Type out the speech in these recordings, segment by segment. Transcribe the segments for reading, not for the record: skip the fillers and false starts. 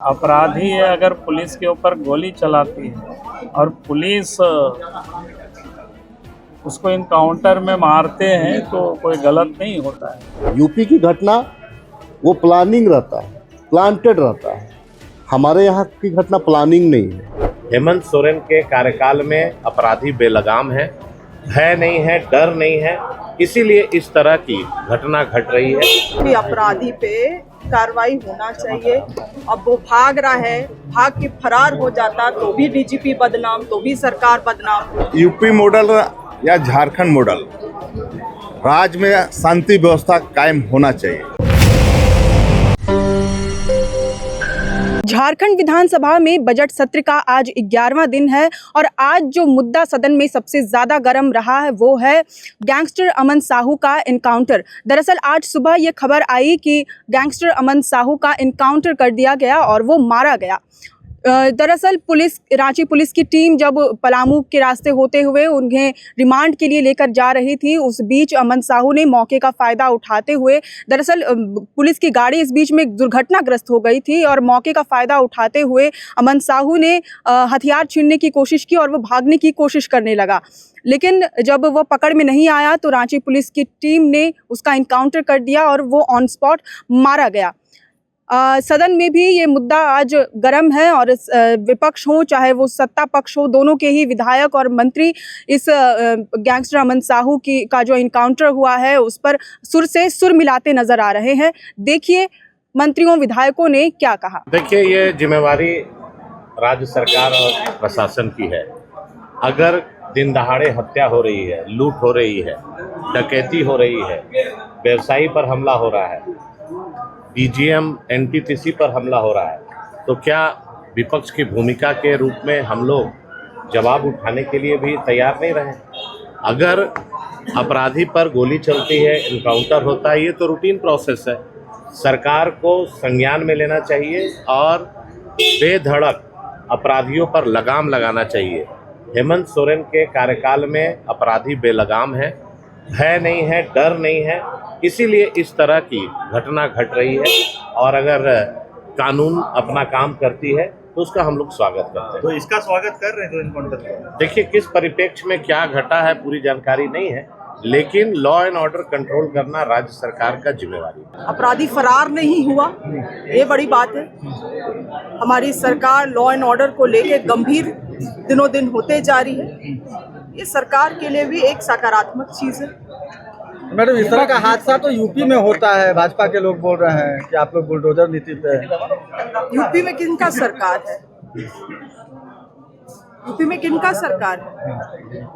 अपराधी है अगर पुलिस के ऊपर गोली चलाती है और पुलिस उसको इनकाउंटर में मारते हैं तो कोई गलत नहीं होता है। यूपी की घटना वो प्लानिंग रहता है, प्लांटेड रहता है। हमारे यहाँ की घटना प्लानिंग नहीं है। हेमंत सोरेन के कार्यकाल में अपराधी बेलगाम है, भय नहीं है, डर नहीं है, इसीलिए इस तरह की घटना घट रही है। भी अपराधी पे कार्रवाई होना चाहिए। अब वो भाग रहा है, भाग के फरार हो जाता तो भी डीजीपी बदनाम, तो भी सरकार बदनाम। यूपी मॉडल या झारखंड मॉडल, राज्य में शांति व्यवस्था कायम होना चाहिए। झारखंड विधानसभा में बजट सत्र का आज 11वां दिन है और आज जो मुद्दा सदन में सबसे ज़्यादा गर्म रहा है वो है गैंगस्टर अमन साहू का इनकाउंटर। दरअसल आज सुबह ये खबर आई कि गैंगस्टर अमन साहू का इनकाउंटर कर दिया गया और वो मारा गया। दरअसल रांची पुलिस की टीम जब पलामू के रास्ते होते हुए उन्हें रिमांड के लिए लेकर जा रही थी, उस बीच अमन साहू ने मौके का फ़ायदा उठाते हुए, दरअसल पुलिस की गाड़ी इस बीच में दुर्घटनाग्रस्त हो गई थी और मौके का फ़ायदा उठाते हुए अमन साहू ने हथियार छीनने की कोशिश की और वो भागने की कोशिश करने लगा। लेकिन जब वो पकड़ में नहीं आया तो रांची पुलिस की टीम ने उसका इनकाउंटर कर दिया और वो ऑन स्पॉट मारा गया। सदन में भी ये मुद्दा आज गर्म है और विपक्ष हो चाहे वो सत्ता पक्ष हो, दोनों के ही विधायक और मंत्री इस गैंगस्टर अमन साहू का जो इनकाउंटर हुआ है उस पर सुर से सुर मिलाते नजर आ रहे हैं। देखिए मंत्रियों विधायकों ने क्या कहा। देखिए, ये जिम्मेवारी राज्य सरकार और प्रशासन की है। अगर दिन दहाड़े हत्या हो रही है, लूट हो रही है, डकैती हो रही है, व्यवसायी पर हमला हो रहा है, डीजीएम एनटीपीसी पर हमला हो रहा है, तो क्या विपक्ष की भूमिका के रूप में हम लोग जवाब उठाने के लिए भी तैयार नहीं रहे? अगर अपराधी पर गोली चलती है, इनकाउंटर होता है, ये तो रूटीन प्रोसेस है। सरकार को संज्ञान में लेना चाहिए और बेधड़क अपराधियों पर लगाम लगाना चाहिए। हेमंत सोरेन के कार्यकाल में अपराधी बेलगाम है, भय नहीं है, डर नहीं है, इसीलिए इस तरह की घटना घट रही है। और अगर कानून अपना काम करती है तो उसका हम लोग स्वागत करते हैं। तो इसका स्वागत कर रहे हैं तो इनकाउंटर। देखिए, किस परिप्रेक्ष्य में क्या घटा है पूरी जानकारी नहीं है, लेकिन लॉ एंड ऑर्डर कंट्रोल करना राज्य सरकार का जिम्मेवारी है। अपराधी फरार नहीं हुआ, ये बड़ी बात है। हमारी सरकार लॉ एंड ऑर्डर को लेके गंभीर दिनों दिन होते जा रही है। ये सरकार के लिए भी एक सकारात्मक चीज़ है। मैडम, इस तरह का हादसा तो यूपी में होता है। भाजपा के लोग बोल रहे हैं कि आप लोग बुलडोजर नीति पे हैं। यूपी में किनका सरकार है? यूपी में किनका सरकार है?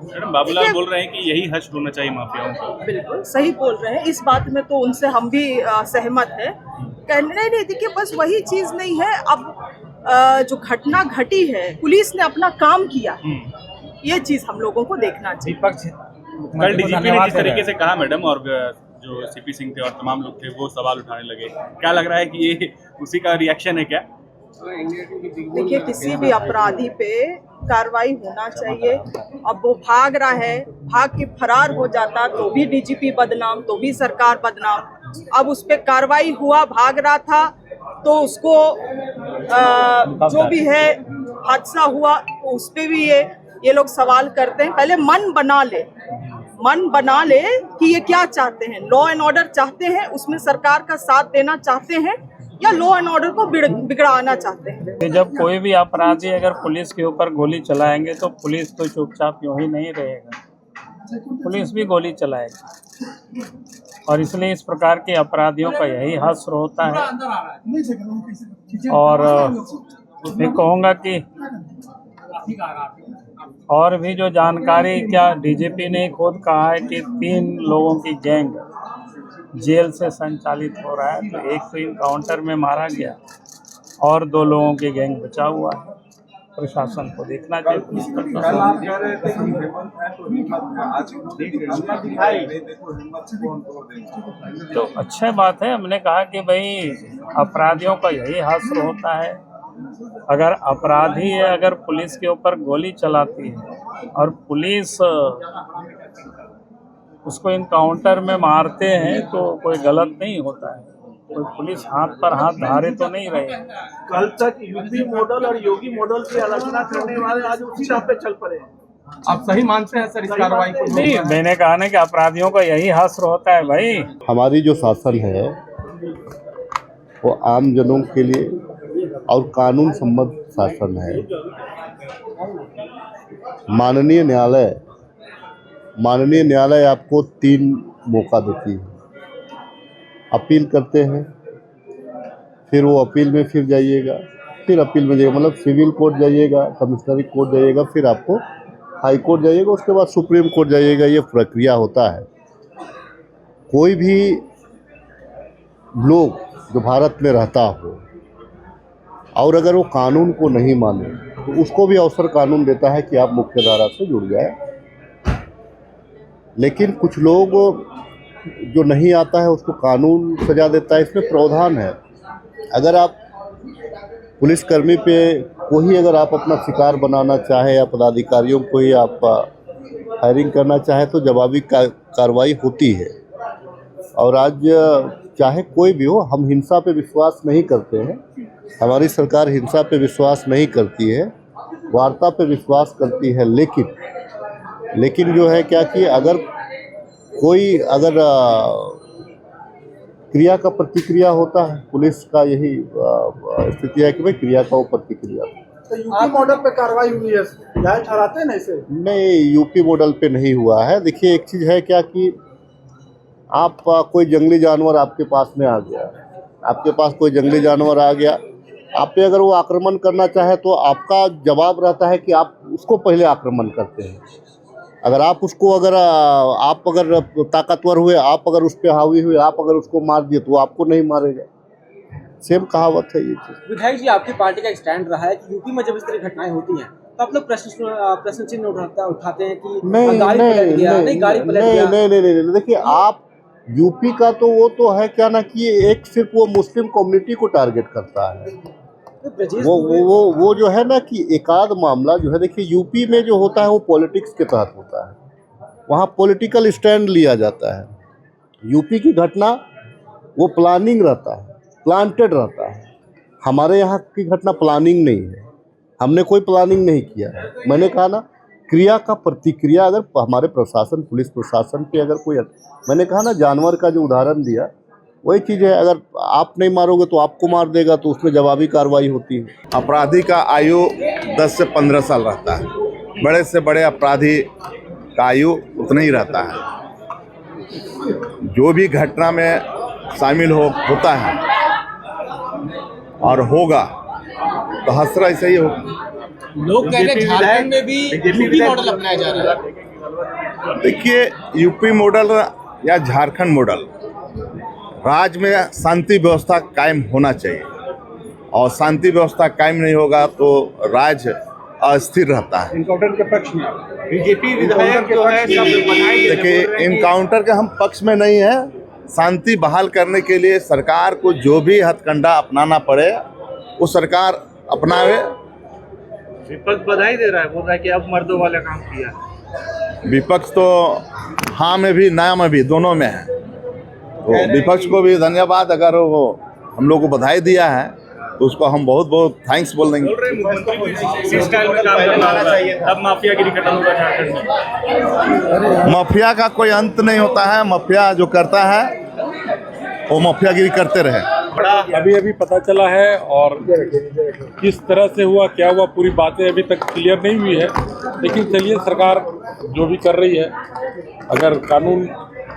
मैडम, बाबूलाल बोल रहे हैं कि यही हश्र होना चाहिए माफियाओं को। बिल्कुल सही बोल रहे हैं, इस बात में तो उनसे हम भी सहमत हैं। कहने नहीं, देखिए बस वही चीज़ नहीं है। अब जो घटना घटी है, पुलिस ने अपना काम किया, ये चीज़ हम लोगों को देखना चाहिए। कल डीजीपी ने जिस तरीके से कहा मैडम, और जो सीपी सिंह थे और तमाम लोग थे वो सवाल उठाने लगे, क्या लग रहा है कि ये उसी का रिएक्शन है क्या? देखिए, किसी भी अपराधी पे कार्रवाई होना चाहिए। अब वो भाग रहा है, भाग के फरार हो जाता तो भी डीजीपी बदनाम, तो भी सरकार बदनाम। अब उस पे कार्रवाई हुआ, भाग रहा था तो उसको जो भी है हादसा हुआ तो उस पे भी ये लोग सवाल करते हैं। पहले मन बना ले कि ये क्या चाहते हैं। लॉ एंड ऑर्डर चाहते हैं, उसमें सरकार का साथ देना चाहते हैं, या लॉ एंड ऑर्डर को बिगड़ाना चाहते हैं। जब कोई भी अपराधी अगर पुलिस के ऊपर गोली चलाएंगे तो पुलिस तो चुपचाप यूं ही नहीं रहेगा, पुलिस भी गोली चलाएगी। और इसलिए इस प्रकार के अपराधियों का यही हश्र होता है। और मैं कहूँगा कि और भी जो जानकारी, क्या डीजीपी ने खुद कहा है कि 3 लोगों की गैंग जेल से संचालित हो रहा है, तो एक तो इनकाउंटर में मारा गया और 2 लोगों की गैंग बचा हुआ है। प्रशासन को देखना चाहिए, पुलिस तो अच्छा बात है। हमने कहा कि भाई अपराधियों का यही हश्र होता है। अगर अपराधी है अगर पुलिस के ऊपर गोली चलाती है और पुलिस उसको इनकाउंटर में मारते हैं तो कोई गलत नहीं होता है। कोई पुलिस हाथ पर हाथ धारे तो नहीं रहे। कल तक यूपी मॉडल और योगी मॉडल की आलोचना करने वाले आज उसी राह पे चल पड़े। आप सही मानते हैं सर इस कार्रवाई को? नहीं, मैंने कहा ना कि अपराधियों का यही हश्र होता है भाई। हमारी जो शासन है वो आम जनों के लिए और कानून सम्मत शासन है। माननीय न्यायालय आपको 3 मौका देती है। अपील करते हैं, फिर वो अपील में फिर जाइएगा, फिर अपील में जाइएगा, मतलब सिविल कोर्ट जाइएगा, कमिश्नरी कोर्ट जाइएगा, फिर आपको हाई कोर्ट जाइएगा, उसके बाद सुप्रीम कोर्ट जाइएगा। ये प्रक्रिया होता है। कोई भी लोग जो भारत में रहता हो और अगर वो कानून को नहीं माने तो उसको भी अवसर कानून देता है कि आप मुख्य धारा से जुड़ जाए। लेकिन कुछ लोग जो नहीं आता है उसको कानून सजा देता है। इसमें प्रावधान है। अगर आप पुलिसकर्मी पे को ही अगर आप अपना शिकार बनाना चाहे या पदाधिकारियों को ही आप फायरिंग करना चाहे तो जवाबी कार्रवाई होती है। और आज चाहे कोई भी हो, हम हिंसा पे विश्वास नहीं करते हैं। हमारी सरकार हिंसा पे विश्वास नहीं करती है, वार्ता पे विश्वास करती है। लेकिन जो है क्या कि अगर कोई क्रिया का प्रतिक्रिया होता है, पुलिस का यही स्थिति है कि भाई क्रिया का वो प्रतिक्रिया। तो यूपी मॉडल पे कार्रवाई हुई है, जायज ठहराते हैं ना इसे? नहीं, यूपी मॉडल पे नहीं हुआ है। देखिए, एक चीज़ है क्या कि आप कोई जंगली जानवर आपके पास में आ गया, आपके पास कोई जंगली जानवर आ गया, आप पे अगर वो आक्रमण करना चाहे तो आपका जवाब रहता है कि आप उसको पहले आक्रमण करते हैं। अगर आप अगर ताकतवर हुए, आप अगर उस पर हावी हुए, आप अगर उसको मार दिए तो वो आपको नहीं मारेगा। सेम कहावत है ये चीज़। विधायक जी, आपकी पार्टी का एक स्टैंड रहा है कि यूपी में जब इस तरह घटनाएं होती हैं तो आप लोग प्रश्न चिन्ह उठाते हैं कि गाड़ी पलट गया। नहीं। देखिए, आप यूपी का तो वो तो है क्या ना कि एक सिर्फ वो मुस्लिम कम्युनिटी को टारगेट करता है। वो जो है ना कि एकाध मामला जो है, देखिए यूपी में जो होता है वो पॉलिटिक्स के तहत होता है। वहाँ पॉलिटिकल स्टैंड लिया जाता है। यूपी की घटना वो प्लानिंग रहता है, प्लांटेड रहता है। हमारे यहाँ की घटना प्लानिंग नहीं है। हमने कोई प्लानिंग नहीं किया है। मैंने कहा ना, क्रिया का प्रतिक्रिया अगर हमारे प्रशासन, पुलिस प्रशासन पे अगर कोई, मैंने कहा ना जानवर का जो उदाहरण दिया वही चीज़ है। अगर आप नहीं मारोगे तो आपको मार देगा, तो उसमें जवाबी कार्रवाई होती है। अपराधी का आयु 10 से 15 साल रहता है। बड़े से बड़े अपराधी का आयु उतना ही रहता है। जो भी घटना में शामिल होता है और होगा तो हसरा ऐसे ही होगा। लोग कह रहे हैं झारखंड में भी यूपी मॉडल अपनाया जा रहा है। देखिए, यूपी मॉडल या झारखंड मॉडल, राज्य में शांति व्यवस्था कायम होना चाहिए। और शांति व्यवस्था कायम नहीं होगा तो राज्य अस्थिर रहता है। इनकाउंटर के पक्ष में बीजेपी विधायक जो है सब बधाई। देखिए, इनकाउंटर के हम पक्ष में नहीं है। शांति बहाल करने के लिए सरकार को जो भी हथकंडा अपनाना पड़े वो सरकार अपनावे। विपक्ष बधाई दे रहा है, बोल रहा है कि अब मर्दों वाला काम किया। विपक्ष तो हाँ में भी ना में भी दोनों में है। तो विपक्ष को भी धन्यवाद। अगर वो हम लोग को बधाई दिया है तो उसको हम बहुत बहुत थैंक्स बोल देंगे। अब माफियागिरी खत्म होगा झारखंड में। माफिया का कोई अंत नहीं होता है। माफिया जो करता है वो माफियागिरी करते रहे। अभी पता चला है और किस तरह से हुआ, क्या हुआ, पूरी बातें अभी तक क्लियर नहीं हुई है। लेकिन चलिए, सरकार जो भी कर रही है, अगर कानून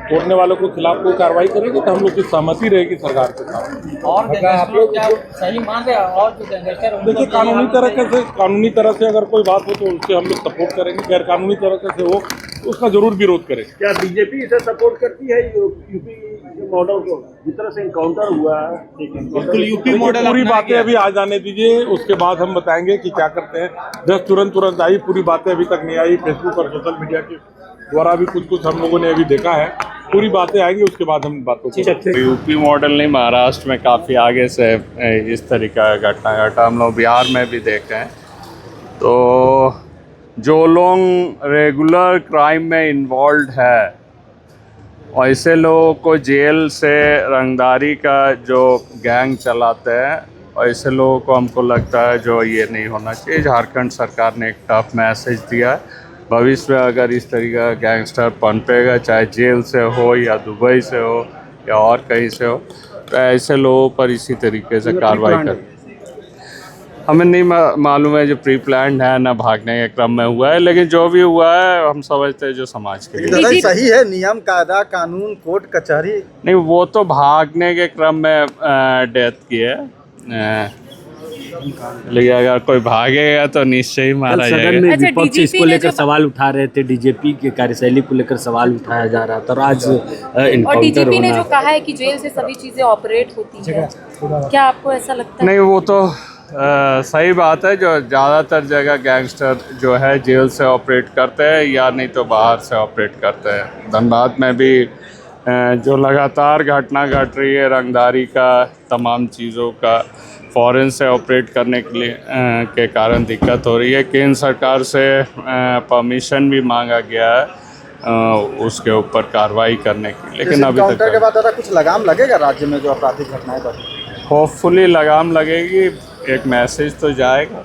तोड़ने वालों के खिलाफ कोई कार्रवाई करेगी तो हम लोग की सहमति रहेगी सरकार के साथ। और आप लोग क्या सही मान रहे हैं? और जो गैंगस्टर, देखिए, कानूनी तरह से अगर कोई बात हो तो उससे हम लोग सपोर्ट करेंगे। गैर कानूनी तरह से हो तो उसका जरूर विरोध करेंगे। क्या बीजेपी इसे सपोर्ट करती है यूपी मॉडल को, जिस तरह से इनकाउंटर हुआ है? बिल्कुल यूपी मॉडल। पूरी बातें अभी आ जाने दीजिए, उसके बाद हम बताएंगे कि क्या करते हैं। जस्ट तुरंत आई, पूरी बातें अभी तक नहीं आई। फेसबुक और सोशल मीडिया के द्वारा भी कुछ हम लोगों ने अभी देखा है। पूरी बातें आएंगी, उसके बाद हम बातों को। यूपी मॉडल नहीं, महाराष्ट्र में काफ़ी आगे से इस तरीका का घटना घटा। हम लोग बिहार में भी देखे हैं। तो जो लोग रेगुलर क्राइम में इन्वॉल्व है ऐसे लोगों को जेल से रंगदारी का जो गैंग चलाते हैं, ऐसे लोगों को हमको लगता है जो ये नहीं होना चाहिए। झारखंड सरकार ने एक टफ मैसेज दिया है। भविष्य में अगर इस तरीके का गैंगस्टर पनपेगा, चाहे जेल से हो या दुबई से हो या और कहीं से हो, तो ऐसे लोगों पर इसी तरीके से कार्रवाई कर। हमें नहीं मालूम है जो प्री प्लान्ड है ना भागने के क्रम में हुआ है, लेकिन जो भी हुआ है हम समझते हैं जो समाज के लिए सही है। नियम कायदा कानून कोर्ट कचहरी नहीं, वो तो भागने के क्रम में डेथ की है, लेकिन अगर कोई भागेगा तो निश्चय ही मारा सदन में जाएगा। विपक्ष इसको लेकर सवाल उठा रहे थे, डीजीपी की कार्यशैली को लेकर सवाल उठाया जा रहा था और आज और डीजीपी ने जो कहा है कि जेल से सभी चीजें ऑपरेट होती है, क्या आपको ऐसा लगता है? नहीं, वो तो सही बात है। जो ज़्यादातर जगह गैंगस्टर जो है जेल से ऑपरेट करते हैं या नहीं तो बाहर से ऑपरेट करते हैं। धनबाद में भी जो लगातार घटना घट रही है रंगदारी का, तमाम चीज़ों का फॉरेन से ऑपरेट करने के लिए के कारण दिक्कत हो रही है। केंद्र सरकार से परमिशन भी मांगा गया है उसके ऊपर कार्रवाई करने की, लेकिन अभी तक के बाद दादा कुछ लगाम लगेगा राज्य में जो आपराधिक घटनाएं बढ़ी? होपफुली लगाम लगेगी, एक मैसेज तो जाएगा।